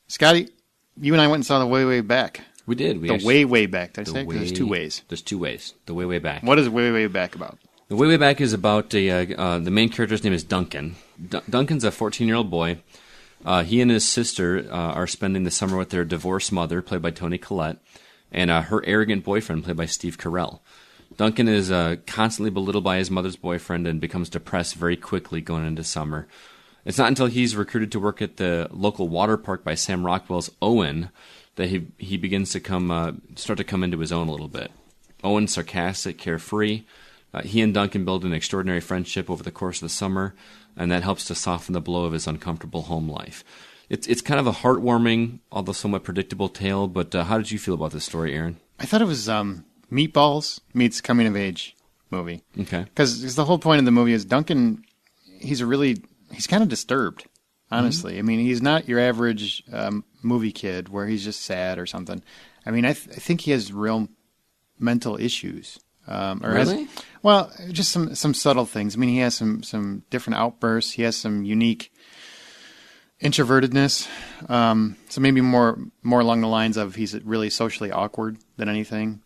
Scotty, you and I went and saw the Way, Way Back. We did. Way, Way Back. Did I say? 'Cause there's two ways. There's two ways. The Way, Way Back. What is Way, Way Back about? The Way, Way Back is about the main character's name is Duncan. Duncan's a 14-year-old boy. He and his sister are spending the summer with their divorced mother, played by Toni Collette, and her arrogant boyfriend, played by Steve Carell. Duncan is constantly belittled by his mother's boyfriend and becomes depressed very quickly going into summer. It's not until he's recruited to work at the local water park by Sam Rockwell's Owen that he begins to start to come into his own a little bit. Owen's sarcastic, carefree. He and Duncan build an extraordinary friendship over the course of the summer, and that helps to soften the blow of his uncomfortable home life. It's kind of a heartwarming, although somewhat predictable tale, but how did you feel about this story, Aaron? I thought it was Meatballs meets coming-of-age movie. Okay. Because the whole point of the movie is Duncan, he's kind of disturbed, honestly. Mm-hmm. I mean, he's not your average movie kid where he's just sad or something. I mean, I think he has real mental issues. Really? Just some subtle things. I mean, he has some different outbursts. He has some unique introvertedness. So maybe more along the lines of he's really socially awkward than anything.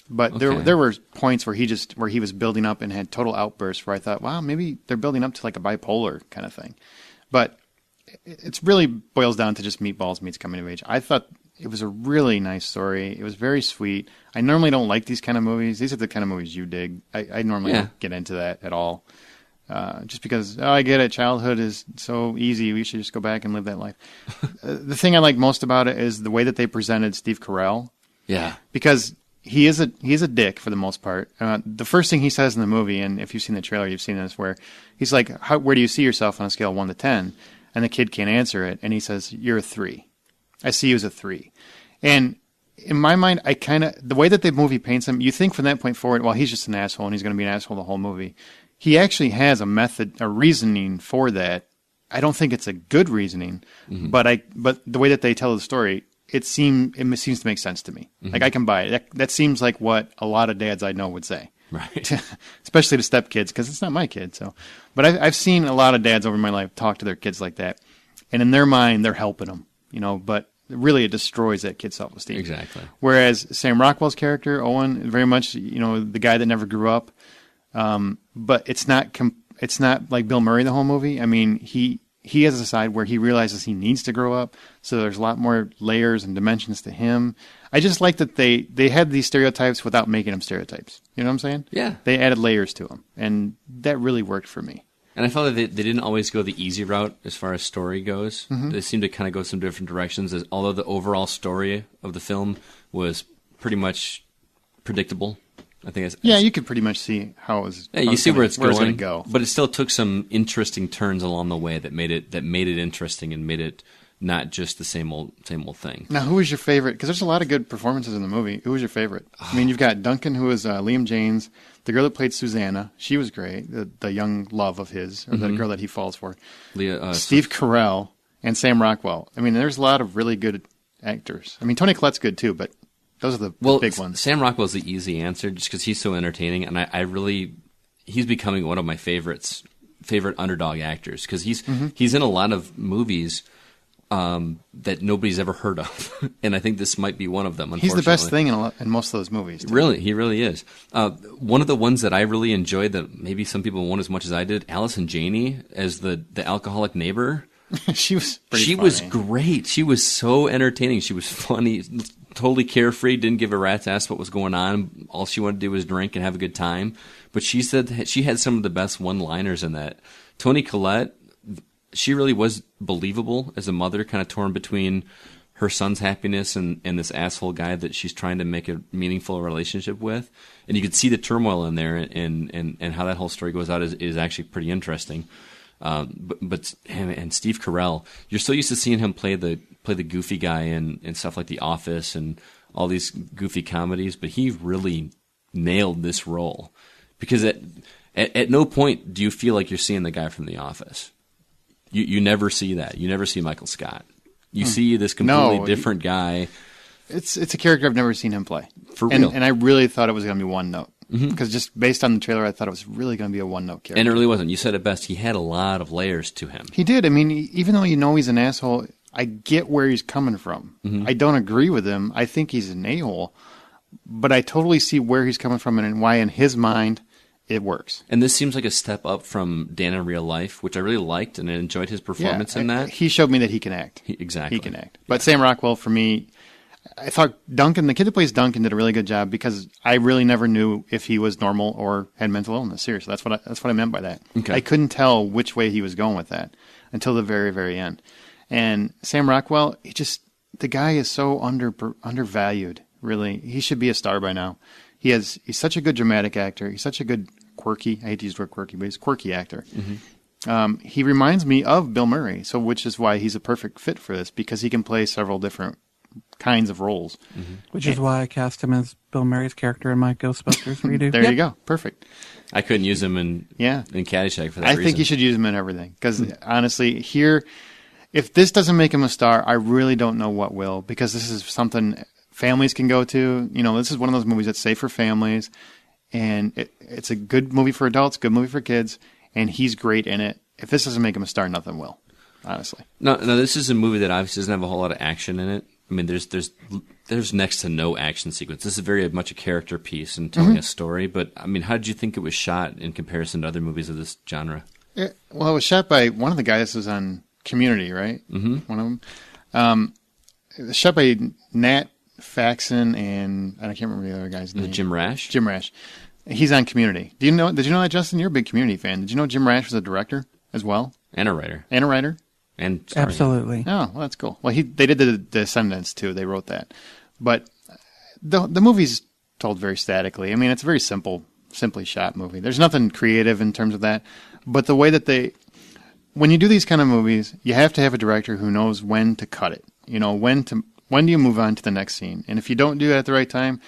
But okay. there were points where he was building up and had total outbursts where I thought, wow, maybe they're building up to like a bipolar kind of thing. But it really boils down to just Meatballs meets coming of age. I thought it was a really nice story. It was very sweet. I normally don't like these kind of movies. These are the kind of movies you dig. I normally don't get into that at all. Just because, I get it. Childhood is so easy. We should just go back and live that life. The thing I like most about it is the way that they presented Steve Carell. Yeah. Because he is a dick for the most part. The first thing he says in the movie, and if you've seen the trailer, you've seen this, where he's like, where do you see yourself on a scale of 1 to 10? And the kid can't answer it. And he says, you're a 3. I see you as a 3. And in my mind, the way that the movie paints him, you think from that point forward, well, he's just an asshole and he's going to be an asshole the whole movie. He actually has a reasoning for that. I don't think it's a good reasoning, mm-hmm. but the way that they tell the story, it seems to make sense to me. Mm-hmm. Like, I can buy it. That seems like what a lot of dads I know would say. Right. Especially to stepkids, because it's not my kid. So, but I've seen a lot of dads over my life talk to their kids like that. And in their mind, they're helping them, but really it destroys that kid's self-esteem. Exactly. Whereas Sam Rockwell's character, Owen, very much, the guy that never grew up. But it's not like Bill Murray the whole movie. I mean, he has a side where he realizes he needs to grow up, so there's a lot more layers and dimensions to him. I just like that they had these stereotypes without making them stereotypes. You know what I'm saying? Yeah. They added layers to them, and that really worked for me. And I felt that they didn't always go the easy route as far as story goes. Mm-hmm. They seemed to kind of go some different directions, although the overall story of the film was pretty much predictable. I think you could pretty much see how it was. Yeah, you see where it's going to go, but it still took some interesting turns along the way that made it interesting and made it not just the same old thing. Now, who was your favorite? Because there's a lot of good performances in the movie. Who was your favorite? I mean, you've got Duncan, who was Liam James, the girl that played Susanna. She was great. The young love of his, or mm-hmm. the girl that he falls for. Steve Carell and Sam Rockwell. I mean, there's a lot of really good actors. I mean, Toni Collette's good too, but those are the big ones. Sam Rockwell's the easy answer just because he's so entertaining, and he's becoming one of my favorite underdog actors because he's in a lot of movies that nobody's ever heard of, and I think this might be one of them. He's the best thing in most of those movies. Too. Really, he really is. One of the ones that I really enjoyed that maybe some people won't as much as I did, Allison Janney as the alcoholic neighbor. She was pretty funny. Was great. She was so entertaining. She was funny, totally carefree, didn't give a rat's ass what was going on. All she wanted to do was drink and have a good time. But she said she had some of the best one-liners in that. Toni Collette, she really was believable as a mother, kind of torn between her son's happiness and this asshole guy that she's trying to make a meaningful relationship with. And you could see the turmoil in there and how that whole story goes out is actually pretty interesting. But and Steve Carell, you're so used to seeing him play the goofy guy in stuff like The Office and all these goofy comedies, but he really nailed this role because at no point do you feel like you're seeing the guy from The Office. You never see that. You never see Michael Scott. You see this completely different guy. It's a character I've never seen him play. For real. And I really thought it was going to be one note. Because just based on the trailer, I thought it was really going to be a one-note character. And it really wasn't. You said it best. He had a lot of layers to him. He did. I mean, even though he's an asshole I get where he's coming from. I don't agree with him. I think he's an a-hole, but I totally see where he's coming from and why in his mind it works. And this seems like a step up from Dan in real life, which I really liked, and I enjoyed his performance in that. He showed me that he can act. Exactly. He can act. But Sam Rockwell, for me, I thought Duncan, the kid that plays Duncan, did a really good job because I really never knew if he was normal or had mental illness. Seriously, that's what I meant by that. Okay. I couldn't tell which way he was going with that until the very, very end. And Sam Rockwell, the guy is so undervalued, really. He should be a star by now. He's such a good dramatic actor. He's such a good quirky, I hate to use the word quirky, but he's a quirky actor. He reminds me of Bill Murray, which is why he's a perfect fit for this, because he can play several different kinds of roles. Which is why I cast him as Bill Murray's character in my Ghostbusters redo. There you go. Perfect. I couldn't use him in Caddyshack for that reason. I think you should use him in everything, because honestly, here, if this doesn't make him a star, I really don't know what will, because this is something families can go to. This is one of those movies that's safe for families, and it's a good movie for adults, good movie for kids, and he's great in it. If this doesn't make him a star, nothing will, honestly. No, this is a movie that obviously doesn't have a whole lot of action in it. I mean, there's next to no action sequence. This is very much a character piece and telling a story. But I mean, how did you think it was shot in comparison to other movies of this genre? It was shot by one of the guys who was on Community, right? One of them. It was shot by Nat Faxon and I can't remember the other guy's name. Jim Rash. Jim Rash. He's on Community. Did you know that, Justin? You're a big Community fan. Did you know Jim Rash was a director as well? And a writer. And absolutely. Oh, well, that's cool. Well, they did the Descendants too. They wrote that, but the movie's told very statically. I mean, it's a very simply shot movie. There's nothing creative in terms of that, but the way that when you do these kind of movies, you have to have a director who knows when to cut it. When do you move on to the next scene? And if you don't do it at the right time,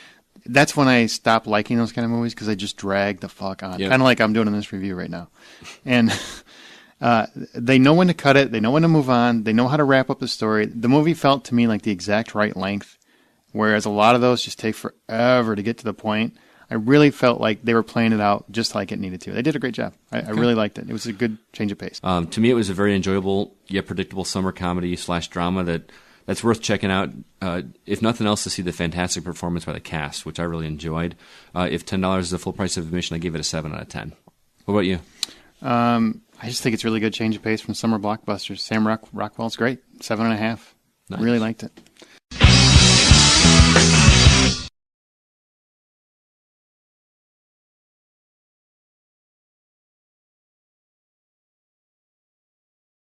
that's when I stop liking those kind of movies, because they just drag the fuck on. Yep. Kind of like I'm doing in this review right now, and. They know when to cut it. They know when to move on. They know how to wrap up the story. The movie felt to me like the exact right length, whereas a lot of those just take forever to get to the point. I really felt like they were playing it out just like it needed to. They did a great job. I really liked it. It was a good change of pace. To me, it was a very enjoyable yet predictable summer comedy / drama that's worth checking out. If nothing else, to see the fantastic performance by the cast, which I really enjoyed. If $10 is the full price of admission, I give it a 7 out of 10. What about you? I just think it's a really good change of pace from summer blockbusters. Sam Rockwell's great. 7.5. Nice. Really liked it.